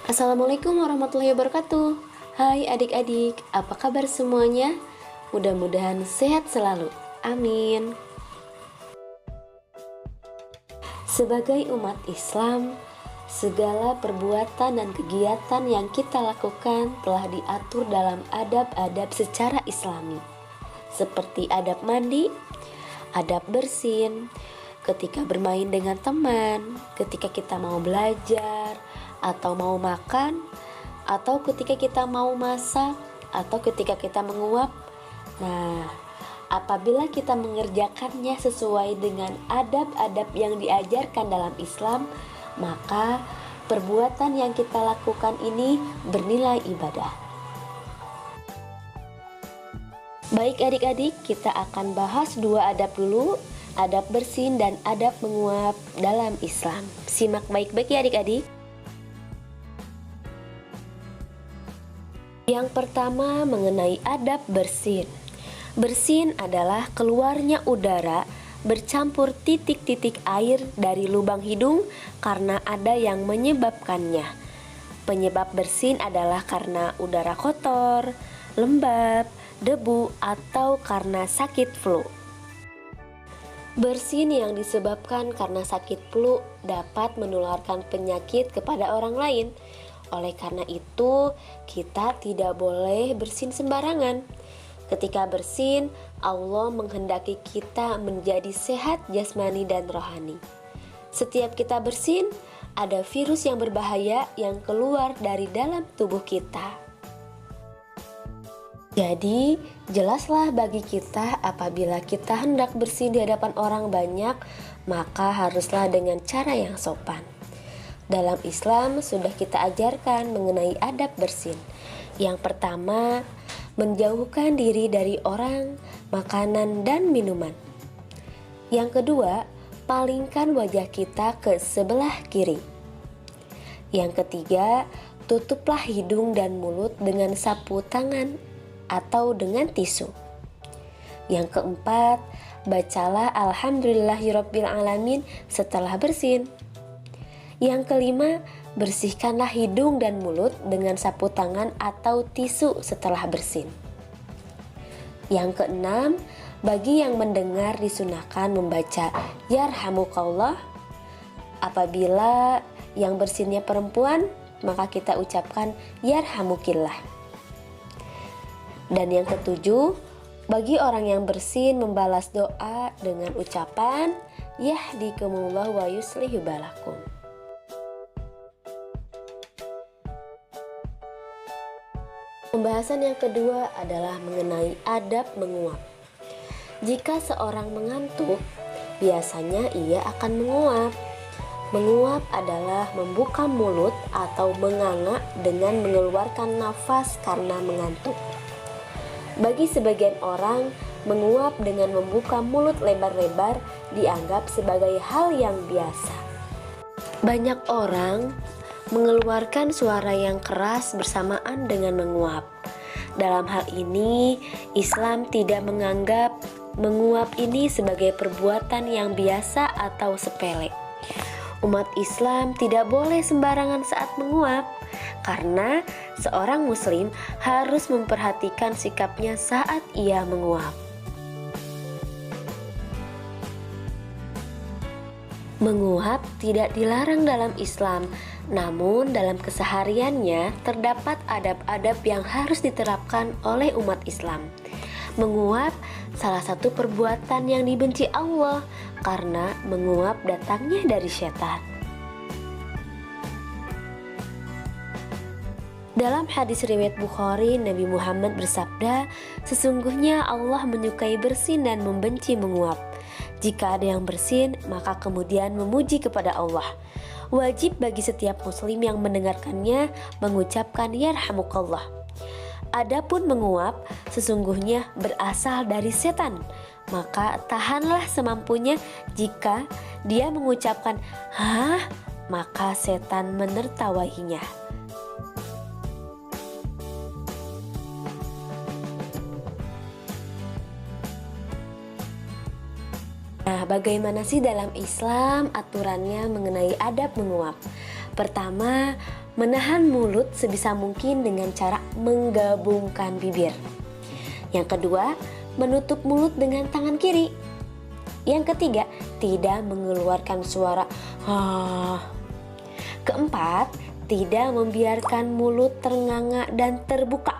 Assalamualaikum warahmatullahi wabarakatuh. Hai adik-adik, apa kabar semuanya? Mudah-mudahan sehat selalu. Amin. Sebagai umat Islam, segala perbuatan dan kegiatan yang kita lakukan telah diatur dalam adab-adab secara Islami, seperti adab mandi, adab bersin, ketika bermain dengan teman, ketika kita mau belajar, atau mau makan, atau ketika kita mau masak, atau ketika kita menguap. Nah, apabila kita mengerjakannya sesuai dengan adab-adab yang diajarkan dalam Islam, maka perbuatan yang kita lakukan ini bernilai ibadah. Baik adik-adik, kita akan bahas dua adab dulu, adab bersin dan adab menguap dalam Islam. Simak baik-baik ya adik-adik. Yang pertama mengenai adab bersin. Bersin adalah keluarnya udara bercampur titik-titik air dari lubang hidung karena ada yang menyebabkannya. Penyebab bersin adalah karena udara kotor, lembab, debu, atau karena sakit flu. Bersin yang disebabkan karena sakit flu dapat menularkan penyakit kepada orang lain. Oleh karena itu, kita tidak boleh bersin sembarangan. Ketika bersin, Allah menghendaki kita menjadi sehat jasmani dan rohani. Setiap kita bersin, ada virus yang berbahaya yang keluar dari dalam tubuh kita. Jadi, jelaslah bagi kita apabila kita hendak bersin di hadapan orang banyak, maka haruslah dengan cara yang sopan. Dalam Islam sudah kita ajarkan mengenai adab bersin. Yang pertama, menjauhkan diri dari orang, makanan, dan minuman. Yang kedua, palingkan wajah kita ke sebelah kiri. Yang ketiga, tutuplah hidung dan mulut dengan sapu tangan atau dengan tisu. Yang keempat, bacalah Alhamdulillahirrabbilalamin setelah bersin. Yang kelima, bersihkanlah hidung dan mulut dengan sapu tangan atau tisu setelah bersin. Yang keenam, bagi yang mendengar disunahkan membaca Yarhamukallah. Apabila yang bersinnya perempuan, maka kita ucapkan Yarhamukillah. Dan yang ketujuh, bagi orang yang bersin membalas doa dengan ucapan Yahdikumullah wa yuslihu balakum. Pembahasan yang kedua adalah mengenai adab menguap. Jika seorang mengantuk, biasanya ia akan menguap. Menguap adalah membuka mulut atau menganga dengan mengeluarkan nafas karena mengantuk. Bagi sebagian orang, menguap dengan membuka mulut lebar-lebar dianggap sebagai hal yang biasa. Banyak orang mengeluarkan suara yang keras bersamaan dengan menguap. Dalam hal ini, Islam tidak menganggap menguap ini sebagai perbuatan yang biasa atau sepele. Umat Islam tidak boleh sembarangan saat menguap, karena seorang muslim harus memperhatikan sikapnya saat ia menguap. Menguap tidak dilarang dalam Islam, namun dalam kesehariannya terdapat adab-adab yang harus diterapkan oleh umat Islam. Menguap salah satu perbuatan yang dibenci Allah karena menguap datangnya dari setan. Dalam hadis riwayat Bukhari, Nabi Muhammad bersabda, "Sesungguhnya Allah menyukai bersin dan membenci menguap. Jika ada yang bersin, maka kemudian memuji kepada Allah. Wajib bagi setiap muslim yang mendengarkannya mengucapkan Yarhamukallah. Adapun menguap sesungguhnya berasal dari setan, maka tahanlah semampunya. Jika dia mengucapkan hah, maka setan menertawainya." Nah, bagaimana sih dalam Islam aturannya mengenai adab menguap? Pertama, Menahan mulut sebisa mungkin dengan cara menggabungkan bibir. Yang kedua, menutup mulut dengan tangan kiri. Yang ketiga, tidak mengeluarkan suara "ah". Keempat, tidak membiarkan mulut ternganga dan terbuka.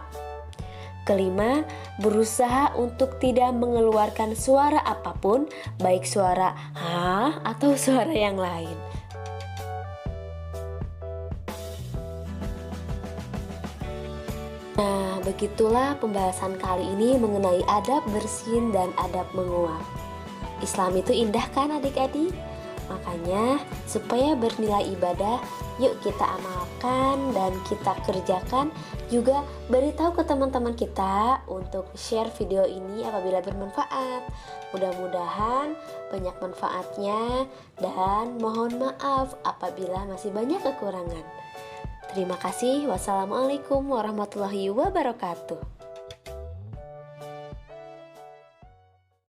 Kelima, berusaha untuk tidak mengeluarkan suara apapun, baik suara "hah" atau suara yang lain. Nah, begitulah pembahasan kali ini mengenai adab bersin dan adab menguap. Islam itu indah kan adik-adik? Makanya supaya bernilai ibadah, yuk kita amalkan dan kita kerjakan. Juga beritahu ke teman-teman kita untuk share video ini apabila bermanfaat. Mudah-mudahan banyak manfaatnya dan mohon maaf apabila masih banyak kekurangan. Terima kasih. Wassalamualaikum warahmatullahi wabarakatuh.